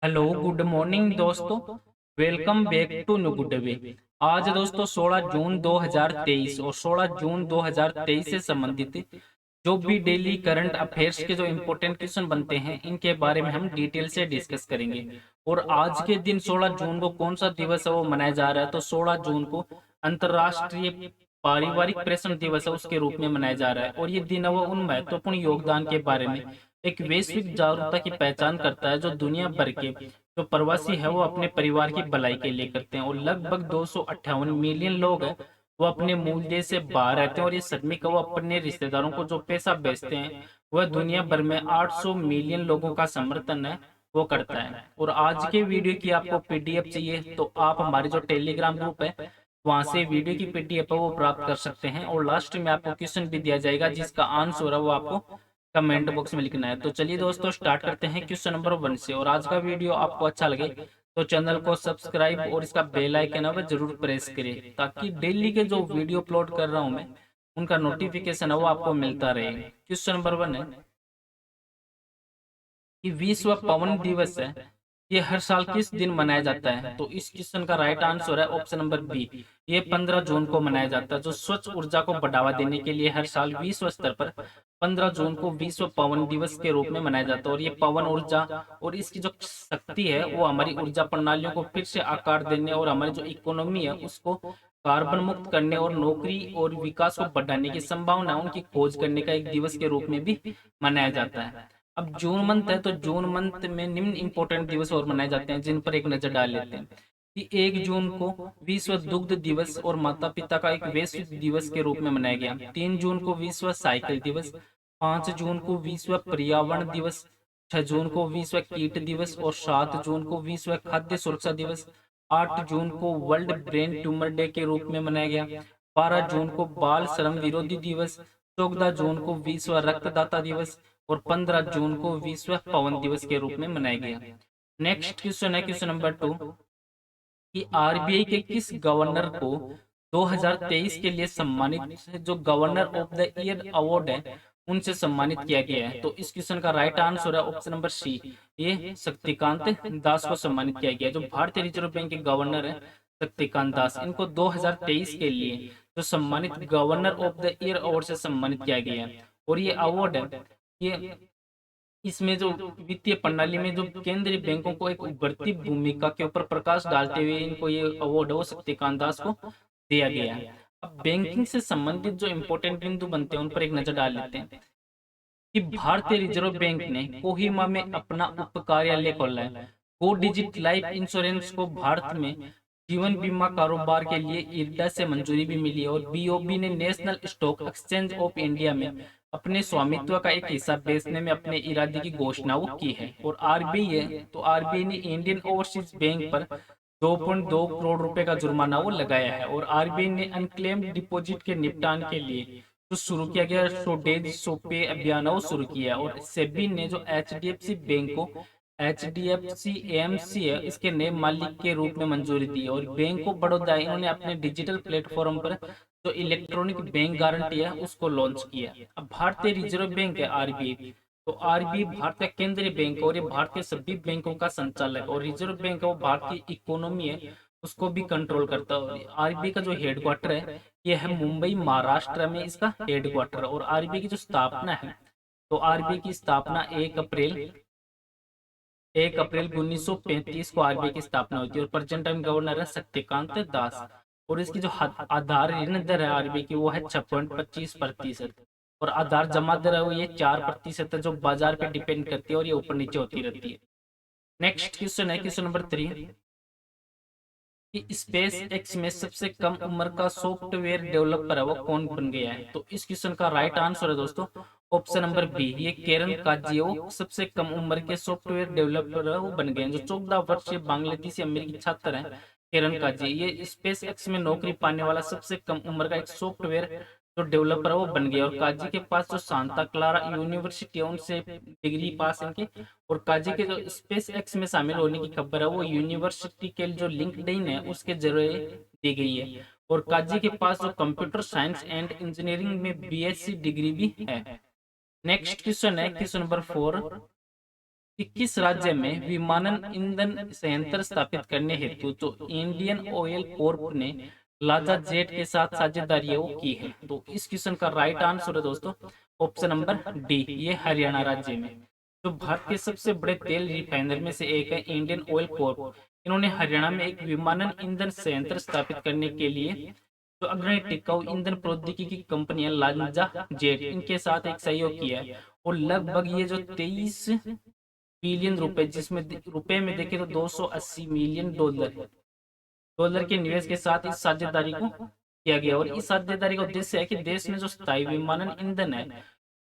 Hello good morning दोस्तों। Welcome back to new good way. आज दोस्तों 16 जून 2023 और 16 जून 2023 से संबंधित जो भी डेली करंट अफेयर्स के जो इम्पोर्टेंट क्वेश्चन बनते हैं इनके बारे में हम डिटेल से डिस्कस करेंगे। और आज के दिन 16 जून को कौन सा दिवस है वो मनाया जा रहा है, तो 16 जून को अंतर्राष्ट्रीय पारिवारिक प्रेषण दिवस है उसके रूप में मनाया जा रहा है। और ये दिन है वो उन महत्वपूर्ण योगदान के बारे में एक वैश्विक जागरूकता की पहचान करता है जो दुनिया भर के जो प्रवासी है वो अपने परिवार की भलाई के लिए करते हैं। और लगभग 258 मिलियन लोग हैं वो अपने मूल देश से बाहर रहते हैं। और ये श्रमिक वो अपने रिश्तेदारों को जो पैसा भेजते हैं वह दुनिया भर में 800 मिलियन लोगों का समर्थन है वो करता है। और आज के वीडियो की आपको पीडीएफ चाहिए तो आप हमारे जो टेलीग्राम ग्रुप है वहां से वीडियो की पीडीएफ है वो प्राप्त कर सकते हैं। और लास्ट में आपको क्वेश्चन भी दिया जाएगा जिसका आंसर है वो आपको कमेंट बॉक्स में लिखना है। तो चलिए दोस्तों स्टार्ट करते हैं क्वेश्चन नंबर 1 से। और आज का वीडियो आपको अच्छा लगे तो चैनल को सब्सक्राइब और इसका बेल आइकन है वह जरूर प्रेस करें ताकि डेली के जो वीडियो अपलोड कर रहा हूं मैं उनका नोटिफिकेशन है वो आपको मिलता रहे। क्वेश्चन नंबर 1 है कि विश्व पवन दिवस है ये हर साल किस दिन मनाया जाता है, तो इस क्वेश्चन का राइट आंसर है ऑप्शन नंबर बी। ये 15 जून को मनाया जाता है। जो स्वच्छ ऊर्जा को बढ़ावा देने के लिए हर साल विश्व स्तर पर 15 जून को विश्व पवन दिवस के रूप में मनाया जाता है। और ये पवन ऊर्जा और इसकी जो शक्ति है वो हमारी ऊर्जा प्रणालियों को फिर से आकार देने और हमारी जो इकोनॉमी है उसको कार्बन मुक्त करने और नौकरी और विकास को बढ़ाने की संभावना उनकी खोज करने का एक दिवस के रूप में भी मनाया जाता है। अब जून मंथ है तो जून मंथ में निम्न इंपॉर्टेंट दिवस और मनाए जाते हैं जिन पर एक नजर डाल लेते हैं कि 1 जून को विश्व दुग्ध दिवस और माता पिता का एक वैश्विक दिवस के रूप में मनाया गया। 3 जून को विश्व साइकिल दिवस, 5 जून को विश्व पर्यावरण दिवस, 6 जून को विश्व कीट दिवस और 7 जून को विश्व खाद्य सुरक्षा दिवस, 8 जून को वर्ल्ड ब्रेन ट्यूमर डे के रूप में मनाया गया, 12 जून को बाल श्रम विरोधी दिवस, 14 जून को विश्व रक्तदाता दिवस और 15 जून को विश्व पवन दिवस के रूप में मनाया गया। नेक्स्ट क्वेश्चन है क्वेश्चन नंबर 2 कि आरबीआई के किस गवर्नर को 2023 के लिए सम्मानित जो governor of the year award है उनसे सम्मानित किया गया है, तो इस क्वेश्चन का राइट आंसर है ऑप्शन नंबर सी। ये शक्तिकांत दास को सम्मानित किया गया है। जो भारतीय रिजर्व बैंक के गवर्नर है शक्तिकांत दास, इनको 2023 के लिए जो सम्मानित governor of the year award से सम्मानित किया गया है। और ये अवार्ड है ये इसमें जो वित्तीय प्रणाली में जो केंद्रीय बैंकों को एक उभरती भूमिका के ऊपर प्रकाश डालते हुए इनको ये अवार्ड हो शक्तिकांत दास को दिया गया है। अब बैंकिंग से संबंधित जो इम्पोर्टेंट बिंदु बनते हैं उन पर एक नजर डाल लेते हैं कि भारतीय रिजर्व बैंक ने कोहिमा में अपना उप कार्यालय खोला है। गो डिजिट लाइफ इंश्योरेंस को भारत में जीवन बीमा कारोबार के लिए इरडा से मंजूरी भी मिली है। और बीओबी ने national stock exchange of India में अपने स्वामित्व का एक हिस्सा बेचने में अपने इरादे की घोषणा वो की है। और आरबीआई है तो आरबीआई ने इंडियन ओवरसीज बैंक पर 2.2 करोड़ रुपए का जुर्माना वो लगाया है। और आरबीआई ने अनक्लेम्ड डिपॉजिट के निपटान के लिए जो शुरू किया गया सो डेज सो पे अभियान वो शुरू किया। और सेबी ने जो एचडीएफसी बैंक को एचडीएफसी एएमसी है इसके नए मालिक के रूप में मंजूरी दी। और बैंक ऑफ बड़ौदा इन्होंने अपने डिजिटल प्लेटफॉर्म पर जो इलेक्ट्रॉनिक बैंक गारंटी है उसको लॉन्च किया। अब भारतीय रिजर्व बैंक है आरबीआई, तो आरबीआई भारत का केंद्रीय बैंक है और ये भारत के सभी बैंकों का संचालक। और रिजर्व बैंक है वो भारत की इकोनॉमी है उसको भी कंट्रोल करता है। आरबीआई का जो हेडक्वार्टर है ये है मुंबई महाराष्ट्र में इसका हेडक्वार्टर। और आरबीआई की जो स्थापना है तो आरबीआई की स्थापना 1 अप्रैल 1935 को आरबीआई की स्थापना हुई थी। और प्रेजेंट टाइम गवर्नर है शक्तिकांत दास। और इसकी जो आधार ऋण दर है आरबीआई की वो है 6.25%। और आधार जमा दर है वो ये 4% है जो बाजार पे डिपेंड करती है और ये ऊपर नीचे होती रहती है। नेक्स्ट क्वेश्चन है क्वेश्चन नंबर 3 कि स्पेस एक्स में सबसे कम उम्र का सॉफ्टवेयर डेवलपर है वो कौन बन गया है, तो इस क्वेश्चन का राइट आंसर है दोस्तों ऑप्शन नंबर बी। ये केरन काजियो सबसे कम उम्र के सॉफ्टवेयर डेवलपर है वो बन गए हैं। जो 14 वर्षीय बांग्लादेशी अमेरिकी छात्र हैं केरन काजी, ये स्पेस एक्स में नौकरी पाने वाला सबसे कम उम्र का एक सॉफ्टवेयर जो डेवलपर है वो बन गया। और काजी के पास जो सांता क्लारा यूनिवर्सिटी है उनसे डिग्री पास इनकी। और काजी के जो स्पेस एक्स में शामिल होने की खबर है वो यूनिवर्सिटी के जो लिंक्डइन है उसके जरिए दी गई है। और काजी के पास जो कंप्यूटर साइंस एंड इंजीनियरिंग में बीएससी डिग्री भी है। नेक्स्ट क्वेश्चन है क्वेश्चन नंबर 4 कि किस राज्य में विमानन ईंधन संयंत्र स्थापित करने हेतु जो इंडियन ऑयल कॉर्प ने लाजा जेट के साथ साझेदारियां की है। तो इस क्वेश्चन का राइट आंसर है दोस्तों ऑप्शन नंबर डी, ये हरियाणा राज्य में। जो भारत के सबसे बड़े तेल रिफाइनर में से एक है इंडियन ऑयल कॉर्प, इन्होंने हरियाणा में एक विमानन ईंधन संयंत्र स्थापित करने के लिए जो अग्रणी टिकाऊ ईंधन प्रौद्योगिकी की कंपनियां लांजा जेट इनके साथ एक सहयोग किया है। और लगभग ये जो 23 बिलियन रुपए, जिसमें रुपए में देखें तो 280 मिलियन डॉलर के निवेश के साथ इस साझेदारी को किया गया। और इस साझेदारी का उद्देश्य है कि देश में जो स्थायी विमानन ईंधन है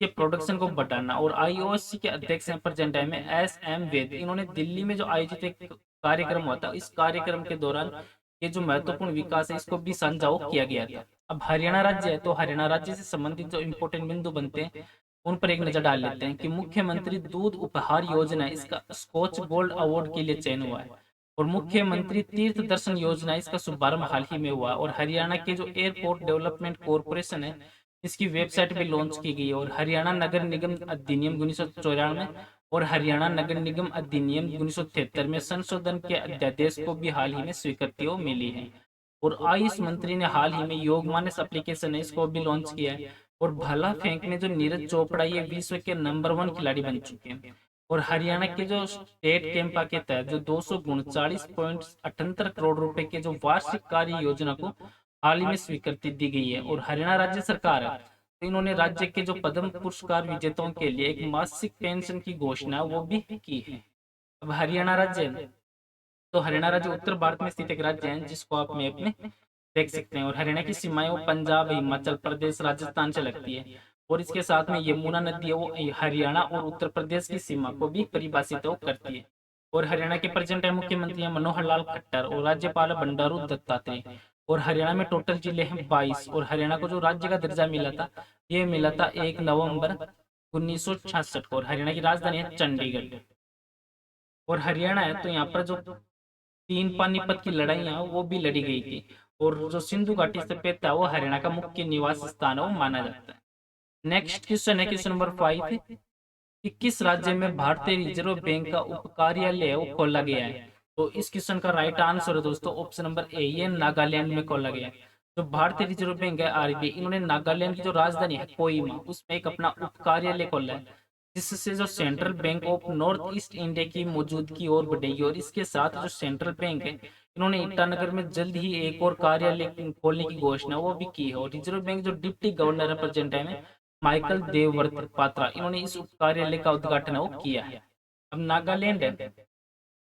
के प्रोडक्शन को बढ़ाना। और आईओसी के अध्यक्ष हैं प्रेजेंट टाइम में एस.एम. वेद, इन्होंने दिल्ली में जो आयोजित एक कार्यक्रम हुआ था, इस कार्यक्रम के दौरान ये जो महत्वपूर्ण विकास है इसको भी साझा किया गया था। अब हरियाणा राज्य है, तो हरियाणा राज्य से संबंधित जो इंपोर्टेंट बिंदु बनते हैं उन पर एक नजर डाल लेते हैं कि मुख्यमंत्री दूध उपहार योजना इसका स्कॉच गोल्ड अवार्ड के लिए चयन हुआ है। और मुख्यमंत्री तीर्थ दर्शन योजना इसका शुभारंभ हाल ही में हुआ। और हरियाणा के जो एयरपोर्ट डेवलपमेंट कॉरपोरेशन है इसकी वेबसाइट भी लॉन्च की गई है। और हरियाणा नगर निगम अधिनियम 1994 और हरियाणा नगर निगम अधिनियम 1973 में संशोधन के अध्यादेश को भी हाल ही में स्वीकृति मिली है। और आयुष मंत्री ने हाल ही में योग मानस एप्लीकेशन है इसको भी लॉन्च किया है। और भाला फेंक में जो नीरज चोपड़ा ये विश्व के नंबर 1 खिलाड़ी बन चुके हैं। और हरियाणा के जो स्टेट कैंपा के तहत जो 239.78 करोड़ रुपए के जो वार्षिक कार्य योजना को हाल ही में स्वीकृति दी गई है। और हरियाणा राज्य सरकार है, तो इन्होंने राज्य के जो पद्म पुरस्कार विजेताओं के लिए एक मासिक पेंशन की घोषणा वो भी की है। अब हरियाणा राज्य, तो हरियाणा राज्य उत्तर भारत में स्थित एक राज्य है जिसको आप मैप में देख सकते हैं। और हरियाणा की सीमाएं वो पंजाब, हिमाचल प्रदेश, राजस्थान से लगती है। और इसके साथ में यमुना नदी है वो हरियाणा और उत्तर प्रदेश की सीमा को भी परिभाषित करती है। और हरियाणा के प्रेजेंट मुख्यमंत्री है मनोहर लाल खट्टर और राज्यपाल बंडारू दत्तात्रेय। और हरियाणा में टोटल जिले हैं 22। और हरियाणा को जो राज्य का दर्जा मिला था ये मिला था 1 नवंबर 1966 को। और हरियाणा की राजधानी है चंडीगढ़। और हरियाणा है तो यहाँ पर जो 3 पानीपत की लड़ाइयाँ वो भी लड़ी गई थी। और जो सिंधु घाटी सभ्यता है वो हरियाणा का मुख्य निवास स्थान है वो माना जाता है। नेक्स्ट क्वेश्चन है क्वेश्चन नंबर 5 कि किस राज्य में भारतीय रिजर्व बैंक का उप कार्यालय वो खोला गया है। तो इस क्वेश्चन का राइट आंसर है दोस्तों ऑप्शन नंबर ए, ये नागालैंड में खोला गया है। जो भारतीय रिजर्व बैंक है आरबीआई, इन्होंने नागालैंड की जो राजधानी है कोहिमा उसमें एक अपना उप कार्यालय खोला है, जिससे जो central bank of north east India की मौजूदगी और बढ़ेगी। और इसके साथ जो सेंट्रल बैंक है इन्होंने ईटानगर में जल्द ही एक और कार्यालय खोलने की घोषणा वो भी की है। और रिजर्व बैंक जो डिप्टी गवर्नर है प्रेजेंट टाइम में माइकल देवव्रत पात्रा, इन्होंने इस उप कार्यालय का उद्घाटन वो किया है। अब नागालैंड है,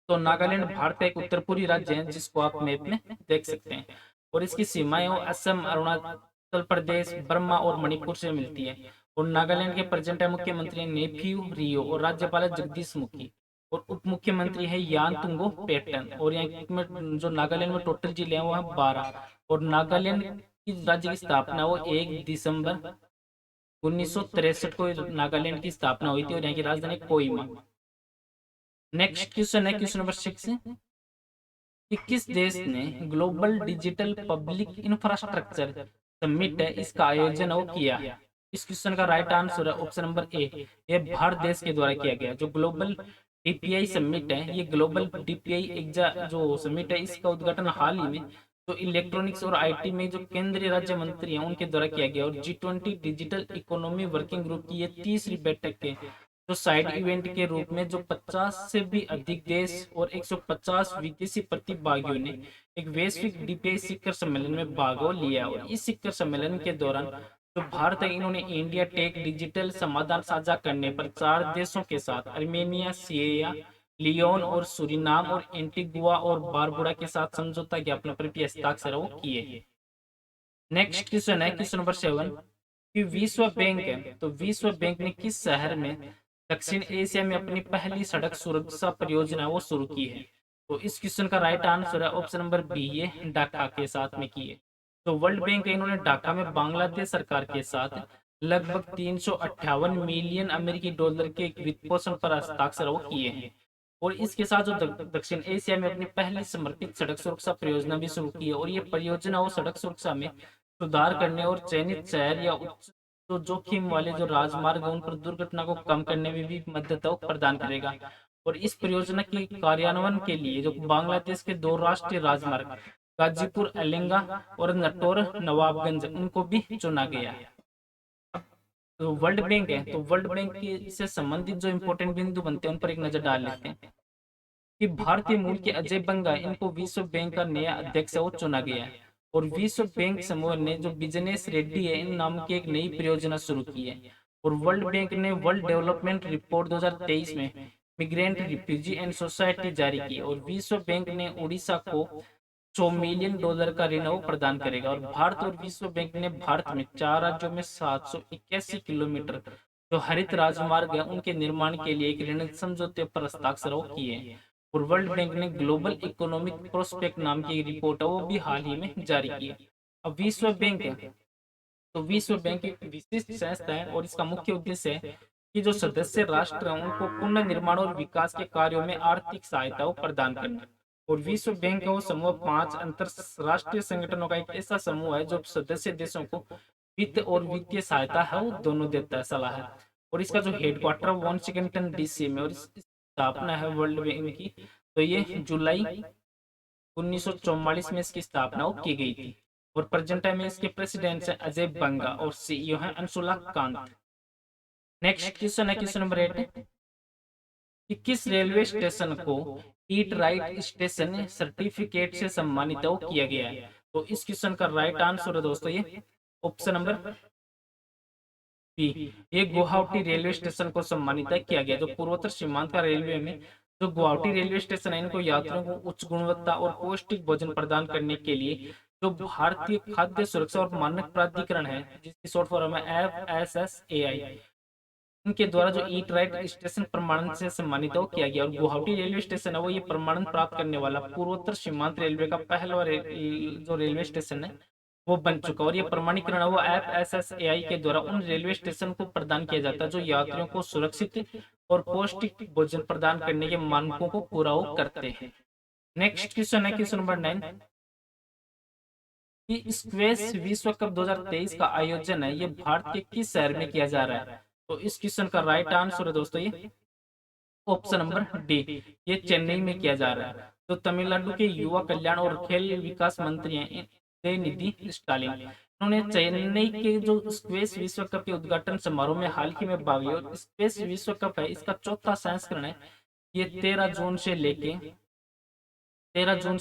तो नागालैंड भारत का एक उत्तर पूर्वी राज्य है जिसको आप मैप में देख सकते हैं। और इसकी सीमाएं असम, अरुणाचल प्रदेश, बर्मा और मणिपुर से मिलती है। और नागालैंड के प्रेजेंट मुख्यमंत्री नेफ्यू रियो और राज्यपाल जगदीश मुखी। और उप मुख्यमंत्री है यानतुंगो पेटन। और यहाँ में जो नागालैंड में टोटल जिले हैं वो है 12। और नागालैंड की राज्य की स्थापना वो 1 दिसंबर 1963 को नागालैंड की स्थापना हुई थी। और यहाँ की राजधानी कोहिमा। नेक्स्ट क्वेश्चन है क्वेश्चन नंबर 6 कि किस देश ने global digital public infrastructure summit है इसका आयोजन वो किया है। इस क्वेश्चन का राइट आंसर है ऑप्शन नंबर ए, ये भारत देश के द्वारा किया गया। जो ग्लोबल डीपीआई समिट है, ये ग्लोबल डीपीआई जो समिट है इसका उद्घाटन हाल ही में तो इलेक्ट्रॉनिक्स और आईटी में जो केंद्रीय राज्य मंत्री हैं उनके द्वारा किया गया। और G20 digital economy working group की ये तीसरी बैठक है जो साइड इवेंट के रूप में जो 50 से भी अधिक देश और 150 विदेशी प्रतिभागियों ने एक वैश्विक डीपीआई शिखर सम्मेलन में भाग लिया। और इस शिखर सम्मेलन के दौरान जो भारत है इन्होंने इंडिया टेक डिजिटल समाधान साझा करने पर 4 देशों के साथ अर्मेनिया, सिरिया, लियोन और सूरीनाम और एंटीगुआ और बारबुडा के साथ समझौता ज्ञापन पर भी हस्ताक्षर किए हैं। नेक्स्ट क्वेश्चन है क्वेश्चन नंबर 7 कि विश्व बैंक है, तो विश्व बैंक ने किस शहर में दक्षिण एशिया में अपनी पहली सड़क सुरक्षा परियोजना वो शुरू की है। तो इस क्वेश्चन का राइट आंसर है ऑप्शन नंबर बी, ये ढाका के साथ में की है। तो वर्ल्ड बैंक इन्होंने ढाका में बांग्लादेश सरकार के साथ लगभग 358 मिलियन अमेरिकी डॉलर के वित्त पोषण पर हस्ताक्षर वो किए हैं। और इसके साथ जो दक्षिण एशिया में अपनी पहली समर्पित सड़क सुरक्षा परियोजना भी शुरू की है। और ये परियोजना वो सड़क सुरक्षा में सुधार करने और चयनित शहर या उच्च तो जोखिम वाले जो राजमार्ग है उन पर दुर्घटना को कम करने में भी मदद प्रदान करेगा। और इस परियोजना की कार्यान्वयन के लिए जो बांग्लादेश के 2 राष्ट्रीय राजमार्ग गाजीपुर एलेंगा और नटोर नवाबगंज उनको भी चुना गया है। तो वर्ल्ड बैंक है, तो वर्ल्ड बैंक से संबंधित जो इंपॉर्टेंट बिंदु बनते हैं उन पर एक नजर डाल लेते हैं कि भारतीय मूल के अजय बंगा इनको विश्व बैंक का नया अध्यक्ष वो चुना गया है। और विश्व बैंक समूह ने जो बिजनेस रेड्डी है इन नाम की एक नई परियोजना शुरू की है। और वर्ल्ड बैंक ने वर्ल्ड डेवलपमेंट रिपोर्ट 2023 में मिग्रेंट रिफ्यूजी एंड सोसाइटी जारी की और विश्व बैंक ने उड़ीसा को $100 मिलियन का ऋण वो प्रदान करेगा। और भारत और विश्व बैंक ने भारत में 4 राज्यों में 781 किलोमीटर जो हरित राजमार्ग है उनके निर्माण के लिए एक ऋण समझौते पर हस्ताक्षर वो किए हैं। और वर्ल्ड बैंक ने ग्लोबल इकोनॉमिक प्रोस्पेक्ट नाम की रिपोर्ट है वो भी हाल ही में जारी की है। अब विश्व बैंक तो विश्व बैंक एक विशिष्ट संस्था है और इसका मुख्य उद्देश्य है कि जो सदस्य राष्ट्र हैं उनको पुनर्निर्माण और विकास के कार्यों में आर्थिक सहायता वो प्रदान करना। और विश्व बैंक का वो समूह 5 अंतरराष्ट्रीय संगठनों का एक ऐसा समूह है जो सदस्य देशों को वित्त और वित्तीय सहायता है वो दोनों देता है, सलाह है। और इसका जो हेडक्वार्टर वाशिंगटन डीसी में और इसकी स्थापना है वर्ल्ड बैंक की, तो ये जुलाई 1944 में इसकी स्थापना वो की गई थी। और प्रेजेंट टाइम में इसके प्रेसिडेंट है अजय बंगा और सीईओ है अंशुला कांत। नेक्स्ट क्वेश्चन है क्वेश्चन नंबर 8 कि किस रेलवे स्टेशन को ईट राइट स्टेशन सर्टिफिकेट से सम्मानित किया गया है। तो इस क्वेश्चन का राइट आंसर है दोस्तों ये ऑप्शन नंबर बी, ये गुवाहाटी रेलवे स्टेशन को सम्मानित किया गया। जो पूर्वोत्तर सीमांत का रेलवे में जो गुवाहाटी रेलवे स्टेशन है इनको यात्रियों को उच्च गुणवत्ता और पौष्टिक भोजन प्रदान करने के लिए जो भारतीय खाद्य सुरक्षा और मानक प्राधिकरण है जिसकी शॉर्ट फॉर्म है FSSAI, इनके द्वारा जो ईट राइट स्टेशन प्रमाणन से सम्मानित किया गया। और गुवाहाटी रेलवे स्टेशन है वो ये प्रमाणन प्राप्त करने वाला पूर्वोत्तर सीमांत रेलवे का पहला जो रेलवे स्टेशन है वो बन चुका। और ये प्रमाणीकरण है वो FSSAI के द्वारा उन रेलवे स्टेशन को प्रदान किया जाता है जो यात्रियों को सुरक्षित और पौष्टिक भोजन प्रदान करने के मानकों को पूरा करते हैं। नेक्स्ट क्वेश्चन है क्वेश्चन नंबर 9 कि स्क्वैश विश्व कप 2023 का आयोजन है ये भारत के किस शहर में किया जा रहा है। तो इस क्वेश्चन का राइट आंसर है दोस्तों ये ऑप्शन नंबर डी, ये चेन्नई में किया जा रहा है। तो तमिलनाडु के युवा कल्याण और खेल विकास मंत्री हैं उदयनिधि स्टालिन, उन्होंने चेन्नई के जो स्क्वैश विश्व कप के उद्घाटन समारोह में हाल ही में भाग लिया। और स्क्वैश विश्व कप है इसका चौथा संस्करण है, ये 13 जून से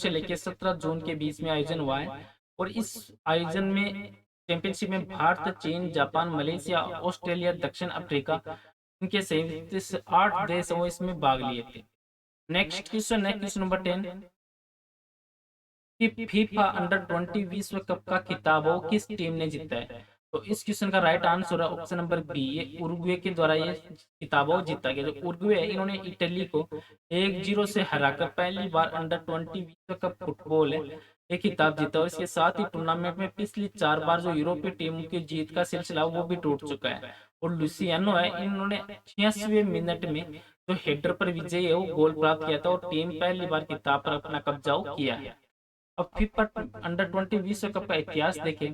लेके 17 जून के बीच में आयोजन हुआ है। और इस आयोजन में चैंपियनशिप में भारत, चीन, जापान, मलेशिया, ऑस्ट्रेलिया, दक्षिण अफ्रीका इनके संयुक्त 8 देश वो इसमें भाग लिए थे। नेक्स्ट क्वेश्चन है क्वेश्चन नंबर 10 कि फीफा अंडर 20 विश्व कप का खिताब वो किस टीम ने जीता है। तो इस क्वेश्चन का राइट आंसर है ऑप्शन नंबर बी, ये उरुग्वे के द्वारा ये खिताब वो जीता गया। जो उरुग्वे है इन्होंने इटली को 1-0 से हराकर पहली बार अंडर 20 विश्व कप फुटबॉल है ये खिताब जीता। और इसके साथ ही टूर्नामेंट में पिछली 4 बार जो यूरोपीय टीमों की जीत का सिलसिला वो भी टूट चुका है। और लुसियानो है इन्होंने 86वें मिनट में जो हेडर पर विजयी है वो गोल प्राप्त किया था और टीम पहली बार खिताब पर अपना कब्जा किया है। अब फीफा अंडर 20 विश्व कप का इतिहास देखें,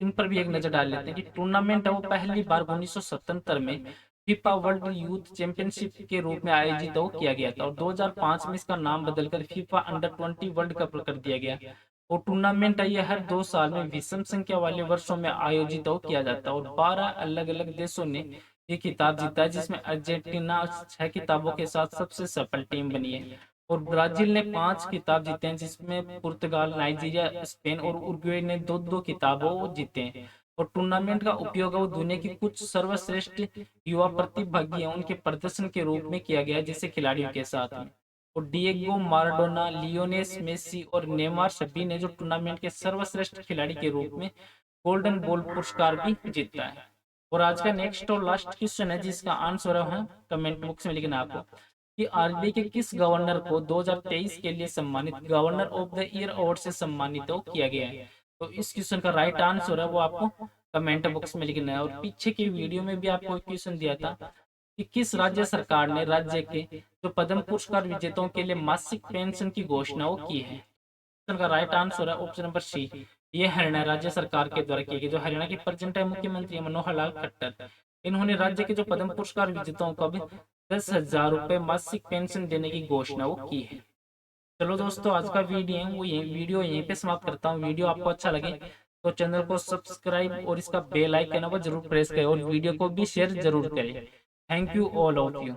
इन पर भी एक नजर डाल लेते हैं कि टूर्नामेंट है वो पहली बार 1977 में फीफा वर्ल्ड यूथ चैंपियनशिप के रूप में आयोजित किया गया था। और 2005 में इसका नाम बदलकर फीफा अंडर 20 वर्ल्ड कप कर दिया गया। और टूर्नामेंट है ये हर 2 साल में विषम संख्या वाले वर्षों में आयोजित किया जाता है। और 12 अलग अलग देशों ने ये खिताब जीता है जिसमें अर्जेंटीना 6 खिताबों के साथ सबसे सफल टीम बनी है। और ब्राजील ने 5 खिताब जीते हैं जिसमें पुर्तगाल, नाइजीरिया, स्पेन और उरुग्वे ने 2-2 खिताबों जीते हैं। और टूर्नामेंट का उपयोग वो दुनिया की कुछ सर्वश्रेष्ठ युवा प्रतिभागी हैं उनके प्रदर्शन के रूप में किया गया है जैसे खिलाड़ियों के साथ में। और डिएगो माराडोना, लियोनेस मेसी और नेमार सभी ने जो टूर्नामेंट के सर्वश्रेष्ठ खिलाड़ी के रूप में गोल्डन बॉल पुरस्कार भी जीता है। और आज का नेक्स्ट और लास्ट क्वेश्चन है जिसका आंसर है कमेंट बॉक्स में लिखना आपको कि आरबीआई के किस गवर्नर को 2023 के लिए सम्मानित governor of the year award से सम्मानित किया गया है। तो इस क्वेश्चन का राइट आंसर है वो आपको कमेंट बॉक्स में लिखना है। और पीछे की वीडियो में भी आपको एक क्वेश्चन दिया था कि किस राज्य सरकार ने राज्य के जो पद्म पुरस्कार विजेताओं के लिए मासिक पेंशन की घोषणा की है। क्वेश्चन का राइट आंसर है ऑप्शन नंबर सी, ये हरियाणा राज्य सरकार के द्वारा किए गए। जो हरियाणा के प्रेजेंट टाइम मुख्यमंत्री मनोहर लाल खट्टर, इन्होंने राज्य के जो पद्म पुरस्कार विजेताओं को 10,000 रुपये मासिक पेंशन देने की घोषणा वो की है। चलो दोस्तों, आज का वीडियो यहीं पे समाप्त करता हूँ। वीडियो आपको अच्छा लगे तो चैनल को सब्सक्राइब और इसका बेल आइकन है वो जरूर प्रेस करें और वीडियो को भी शेयर जरूर करें। Thank you all of you.